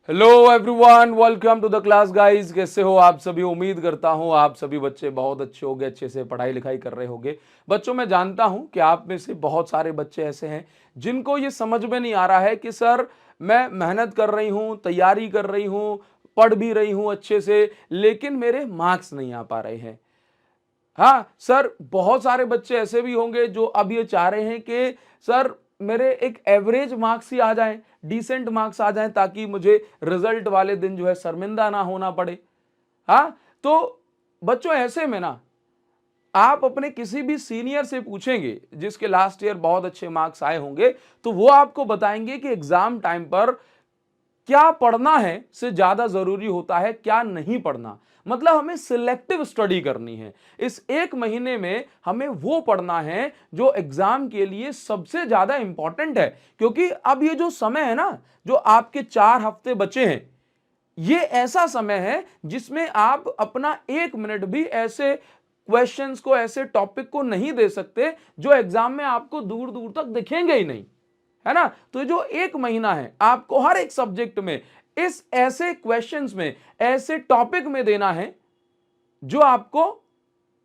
Hello everyone, welcome to the class guys. कैसे हो आप सभी? उम्मीद करता हूं आप सभी बच्चे बहुत अच्छे होंगे, अच्छे से पढ़ाई लिखाई कर रहे होंगे। बच्चों, मैं जानता हूं कि आप में से बहुत सारे बच्चे ऐसे हैं जिनको ये समझ में नहीं आ रहा है कि सर मैं मेहनत कर रही हूं, तैयारी कर रही हूं, पढ़ भी रही हूं अच्छे से, लेकिन मेरे मार्क्स नहीं आ पा रहे हैं। हाँ सर, बहुत सारे बच्चे ऐसे भी होंगे जो अब ये चाह रहे हैं कि सर मेरे एक एवरेज मार्क्स ही आ जाएं, डिसेंट मार्क्स आ जाएं, ताकि मुझे रिजल्ट वाले दिन जो है शर्मिंदा ना होना पड़े। हाँ, तो बच्चों ऐसे में ना आप अपने किसी भी सीनियर से पूछेंगे जिसके लास्ट ईयर बहुत अच्छे मार्क्स आए होंगे, तो वो आपको बताएंगे कि एग्जाम टाइम पर क्या पढ़ना है से ज्यादा जरूरी होता है क्या नहीं पढ़ना। मतलब हमें सिलेक्टिव स्टडी करनी है। इस एक महीने में हमें वो पढ़ना है जो एग्जाम के लिए सबसे ज्यादा इंपॉर्टेंट है। क्योंकि अब ये जो समय है ना, जो आपके 4 हफ्ते बचे हैं, ये ऐसा समय है जिसमें आप अपना 1 मिनट भी ऐसे क्वेश्चंस को, ऐसे टॉपिक को नहीं दे सकते जो एग्जाम में आपको दूर दूर तक दिखेंगे ही नहीं, है ना। तो जो 1 महीना है आपको हर एक सब्जेक्ट में इस ऐसे क्वेश्चंस में, ऐसे टॉपिक में देना है जो आपको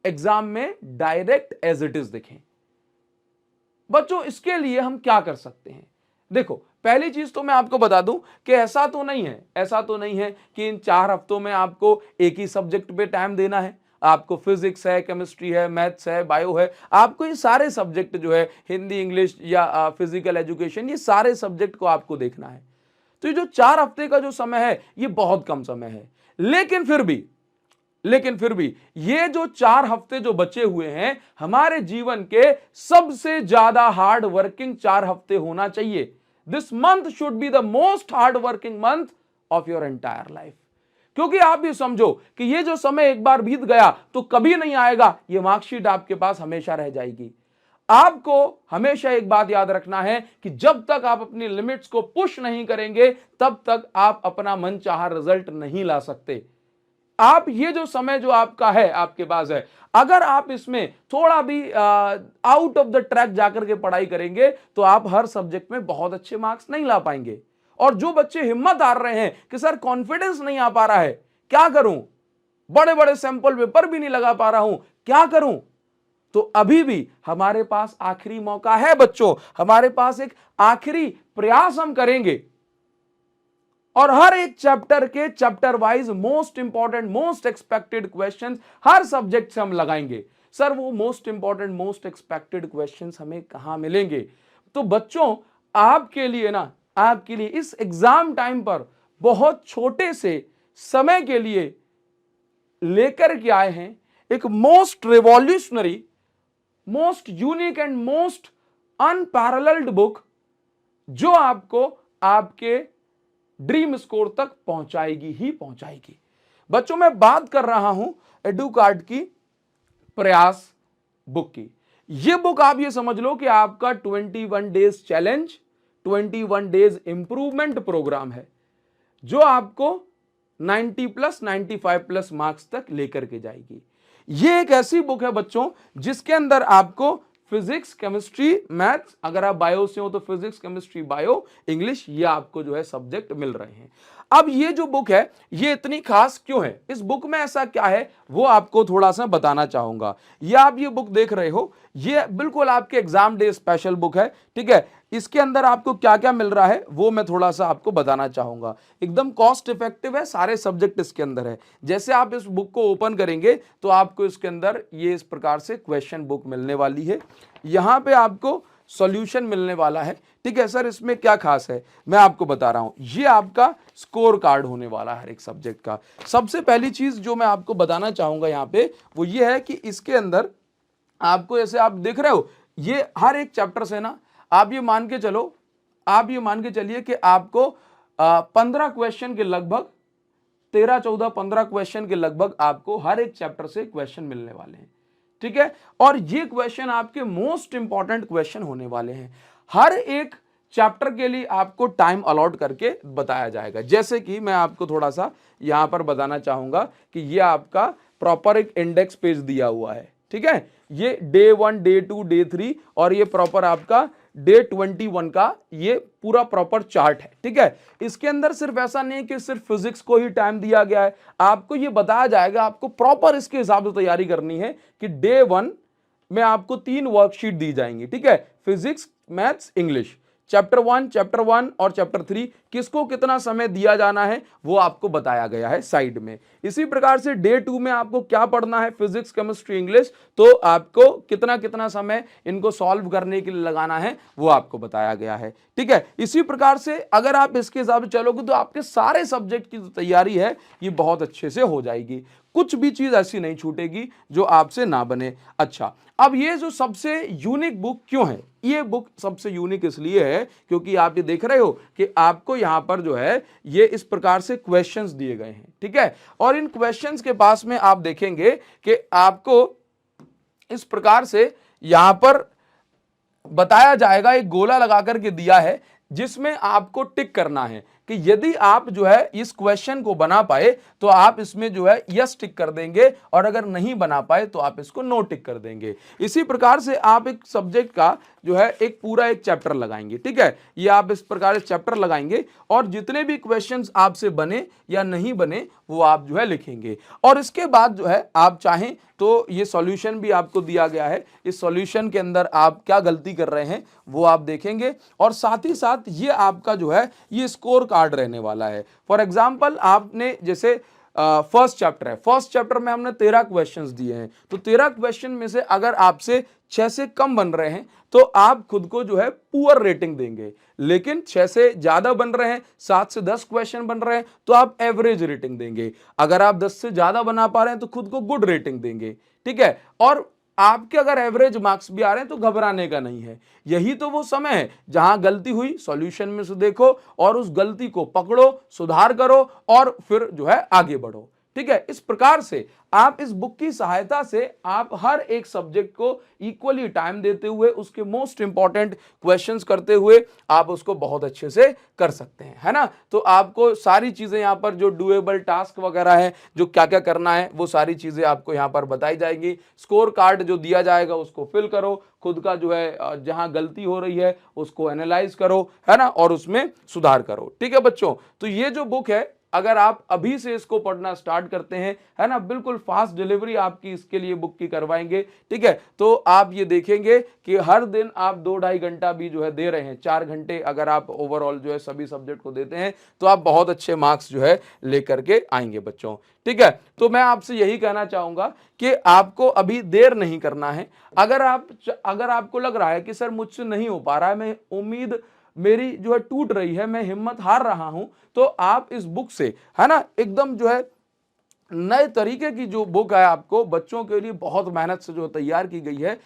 एग्जाम में डायरेक्ट एज इट इज दिखें। बच्चों, इसके लिए हम क्या कर सकते हैं? देखो, पहली चीज तो मैं आपको बता दूं कि ऐसा तो नहीं है कि इन 4 हफ्तों में आपको एक ही सब्जेक्ट पे टाइम देना है। आपको फिजिक्स है, केमिस्ट्री है, मैथ्स है, बायो है, आपको ये सारे सब्जेक्ट जो है, हिंदी, इंग्लिश या फिजिकल एजुकेशन, ये सारे सब्जेक्ट को आपको देखना है। तो ये जो 4 हफ्ते का जो समय है, ये बहुत कम समय है। लेकिन फिर भी ये जो 4 हफ्ते जो बचे हुए हैं, हमारे जीवन के सबसे ज्यादा हार्ड वर्किंग 4 हफ्ते होना चाहिए। This month should be the most hard working month of your entire life. क्योंकि आप ये समझो कि ये जो समय एक बार बीत गया तो कभी नहीं आएगा, ये मार्कशीट आपके पास हमेशा रह जाएगी। आपको हमेशा एक बात याद रखना है कि जब तक आप अपनी लिमिट्स को पुश नहीं करेंगे, तब तक आप अपना मनचाहा रिजल्ट नहीं ला सकते। आप ये जो समय जो आपका है, आपके पास है, अगर आप इसमें थोड़ा भी आउट ऑफ द ट्रैक जाकर के पढ़ाई करेंगे तो आप हर सब्जेक्ट में बहुत अच्छे मार्क्स नहीं ला पाएंगे। और जो बच्चे हिम्मत हार रहे हैं कि सर कॉन्फिडेंस नहीं आ पा रहा है, क्या करूं, बड़े बड़े सैंपल पेपर भी नहीं लगा पा रहा हूं, क्या करूं, तो अभी भी हमारे पास आखिरी मौका है बच्चों। हमारे पास एक आखिरी प्रयास हम करेंगे और हर एक चैप्टर के chapter wise most important, most expected questions हर सब्जेक्ट से हम लगाएंगे। सर वो most important, most expected questions हमें कहां मिलेंगे? तो बच्चों, आपके लिए ना, आपके लिए इस एग्जाम टाइम पर बहुत छोटे से समय के लिए लेकर के आए हैं एक most revolutionary, most unique and most unparalleled book, जो आपको आपके ड्रीम स्कोर तक पहुंचाएगी ही पहुंचाएगी। बच्चों, मैं बात कर रहा हूं एडुकार्ड की प्रयास बुक की। यह बुक आप ये समझ लो कि आपका 21 days challenge, 21 days improvement program है, जो आपको 90 प्लस 95 प्लस मार्क्स तक लेकर के जाएगी। यह एक ऐसी बुक है बच्चों जिसके अंदर आपको फिजिक्स, केमिस्ट्री, मैथ्स, अगर आप बायो से हो तो फिजिक्स, केमिस्ट्री, बायो, इंग्लिश, ये आपको जो है सब्जेक्ट मिल रहे हैं। अब ये जो बुक है, ये इतनी खास क्यों है? इस बुक में ऐसा क्या है वो आपको थोड़ा सा बताना चाहूंगा। ये आप ये बुक देख रहे हो, ये बिल्कुल आपके एग्जाम डे स्पेशल बुक है, ठीक है। इसके अंदर आपको क्या क्या मिल रहा है वो मैं थोड़ा सा आपको बताना चाहूंगा। एकदम कॉस्ट इफेक्टिव है, सारे सब्जेक्ट इसके अंदर है। जैसे आप इस बुक को ओपन करेंगे तो आपको इसके अंदर ये इस प्रकार से क्वेश्चन बुक मिलने वाली है। यहां पे आपको सॉल्यूशन मिलने वाला है, ठीक है। सर इसमें क्या खास है, मैं आपको बता रहा हूं। ये आपका स्कोर कार्ड होने वाला है हर एक सब्जेक्ट का। सबसे पहली चीज जो मैं आपको बताना चाहूंगा यहां पे वो ये है कि इसके अंदर आपको, ऐसे आप देख रहे हो, ये हर एक चैप्टर से ना, आप ये मान के चलो, आप ये मान के चलिए कि आपको 15 क्वेश्चन के लगभग, 13, 14, 15 क्वेश्चन के लगभग आपको हर एक चैप्टर से क्वेश्चन मिलने वाले हैं, ठीक है। और ये क्वेश्चन आपके मोस्ट इंपॉर्टेंट क्वेश्चन होने वाले हैं। हर एक चैप्टर के लिए आपको टाइम अलॉट करके बताया जाएगा। जैसे कि मैं आपको थोड़ा सा यहां पर बताना चाहूंगा कि ये आपका प्रॉपर एक इंडेक्स पेज दिया हुआ है, ठीक है। ये डे 1, डे 2, डे 3 और ये प्रॉपर आपका डे 21 का ये पूरा प्रॉपर चार्ट है। ठीक है, इसके अंदर सिर्फ ऐसा नहीं है कि सिर्फ फिजिक्स को ही टाइम दिया गया है, आपको ये बताया जाएगा, आपको प्रॉपर इसके हिसाब से तैयारी करनी है कि डे 1 में आपको 3 वर्कशीट दी जाएंगी। ठीक है, फिजिक्स, मैथ्स, इंग्लिश, चैप्टर 1 और चैप्टर 3 किसको कितना समय दिया जाना है वो आपको बताया गया है साइड में। इसी प्रकार से डे 2 में आपको क्या पढ़ना है, फिजिक्स, केमिस्ट्री, इंग्लिश, तो आपको कितना कितना समय इनको सॉल्व करने के लिए लगाना है वो आपको बताया गया है। ठीक है, इसी प्रकार से अगर आप इसके हिसाब से चलोगे तो आपके सारे सब्जेक्ट की जो तैयारी है ये बहुत अच्छे से हो जाएगी, कुछ भी चीज ऐसी नहीं छूटेगी जो आपसे ना बने। अच्छा, अब ये जो सबसे यूनिक बुक क्यों है, ये बुक सबसे यूनिक इसलिए है क्योंकि आप ये देख रहे हो कि आपको यहां पर जो है ये इस प्रकार से क्वेश्चंस दिए गए हैं। ठीक है, और इन क्वेश्चंस के पास में आप देखेंगे कि आपको इस प्रकार से यहां पर बताया जाएगा, एक गोला लगा करके दिया है जिसमें आपको टिक करना है कि यदि आप जो है इस क्वेश्चन को बना पाए तो आप इसमें जो है यस टिक कर देंगे, और अगर नहीं बना पाए तो आप इसको नो टिक कर देंगे। इसी प्रकार से आप एक सब्जेक्ट का जो है एक पूरा एक चैप्टर लगाएंगे। ठीक है, ये आप इस प्रकार से चैप्टर लगाएंगे और जितने भी क्वेश्चंस आपसे बने या नहीं बने वो आप जो है लिखेंगे, और इसके बाद जो है आप चाहें तो ये सॉल्यूशन भी आपको दिया गया है, इस सॉल्यूशन के अंदर आप क्या गलती कर रहे हैं वो आप देखेंगे, और साथ ही साथ ये आपका जो है ये स्कोर कार्ड रहने वाला है। फॉर एग्जांपल आपने जैसे फर्स्ट चैप्टर है, फर्स्ट चैप्टर में हमने 13 क्वेश्चंस दिए हैं, तो 13 क्वेश्चन में से अगर आपसे 6 से कम बन रहे हैं तो आप खुद को जो है पुअर रेटिंग देंगे, लेकिन 6 से ज्यादा बन रहे हैं, 7 से 10 क्वेश्चन बन रहे हैं तो आप एवरेज रेटिंग देंगे, अगर आप 10 से ज्यादा बना पा रहे हैं तो खुद को गुड रेटिंग देंगे। ठीक है, और आपके अगर एवरेज मार्क्स भी आ रहे हैं तो घबराने का नहीं है, यही तो वो समय है जहां गलती हुई सॉल्यूशन में से देखो और उस गलती को पकड़ो, सुधार करो और फिर जो है आगे बढ़ो। ठीक है, इस प्रकार से आप इस बुक की सहायता से आप हर एक सब्जेक्ट को इक्वली टाइम देते हुए उसके मोस्ट इंपॉर्टेंट क्वेश्चंस करते हुए आप उसको बहुत अच्छे से कर सकते हैं, है ना। तो आपको सारी चीजें यहाँ पर जो डुएबल टास्क वगैरह है, जो क्या क्या करना है वो सारी चीजें आपको यहाँ पर बताई जाएगी। स्कोर कार्ड जो दिया जाएगा उसको फिल करो, खुद का जो है जहां गलती हो रही है उसको एनालाइज करो, है ना, और उसमें सुधार करो। ठीक है बच्चों, तो ये जो बुक है अगर आप अभी से इसको पढ़ना स्टार्ट करते हैं, है ना, बिल्कुल फास्ट डिलीवरी आपकी इसके लिए बुक की करवाएंगे। ठीक है, तो आप ये देखेंगे कि हर दिन आप 2-2.5 घंटा भी जो है दे रहे हैं, 4 घंटे अगर आप ओवरऑल जो है सभी सब्जेक्ट को देते हैं तो आप बहुत अच्छे मार्क्स जो है लेकर के आएंगे बच्चों। ठीक है, तो मैं आपसे यही कहना चाहूंगा कि आपको अभी देर नहीं करना है। अगर आपको लग रहा है कि सर मुझसे नहीं हो पा रहा है, मैं उम्मीद मेरी जो है टूट रही है, मैं हिम्मत हार रहा हूं, तो आप इस बुक से, है ना, एकदम जो है नए तरीके की जो बुक है आपको बच्चों के लिए बहुत मेहनत से जो तैयार की गई है,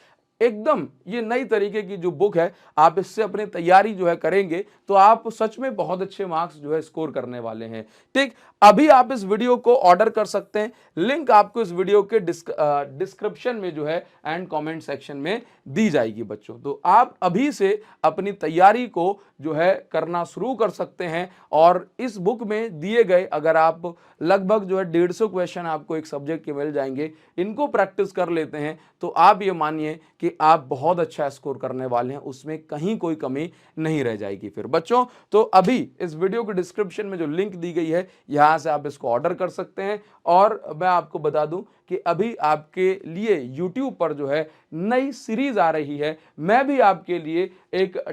एकदम ये नई तरीके की जो बुक है, आप इससे अपनी तैयारी जो है करेंगे तो आप सच में बहुत अच्छे मार्क्स जो है स्कोर करने वाले हैं। ठीक, अभी आप इस वीडियो को ऑर्डर कर सकते हैं, लिंक आपको इस वीडियो के डिस्क्रिप्शन में जो है एंड कमेंट सेक्शन में दी जाएगी बच्चों। तो आप अभी से अपनी तैयारी को जो है करना शुरू कर सकते हैं, और इस बुक में दिए गए अगर आप लगभग जो है 150 क्वेश्चन आपको एक सब्जेक्ट के मिल जाएंगे, इनको प्रैक्टिस कर लेते हैं तो आप ये मानिए कि आप बहुत अच्छा स्कोर करने वाले हैं, उसमें कहीं कोई कमी नहीं रह जाएगी फिर बच्चों। तो अभी इस वीडियो के डिस्क्रिप्शन में जो लिंक दी गई है यहां से आप इसको ऑर्डर कर सकते हैं। और मैं आपको बता दूं कि अभी आपके लिए YouTube पर जो है नई सीरीज आ रही है, मैं भी आपके लिए एक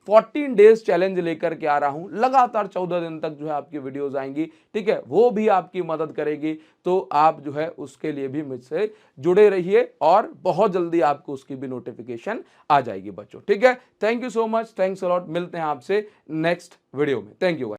14 डेज चैलेंज लेकर के आ रहा हूं, लगातार 14 दिन तक जो है आपकी वीडियोस आएंगी। ठीक है, वो भी आपकी मदद करेगी, तो आप जो है उसके लिए भी मुझसे जुड़े रहिए और बहुत जल्दी आपको उसकी भी नोटिफिकेशन आ जाएगी बच्चों। ठीक है, thank you so much, thanks a lot, मिलते हैं आपसे नेक्स्ट वीडियो में। Thank you.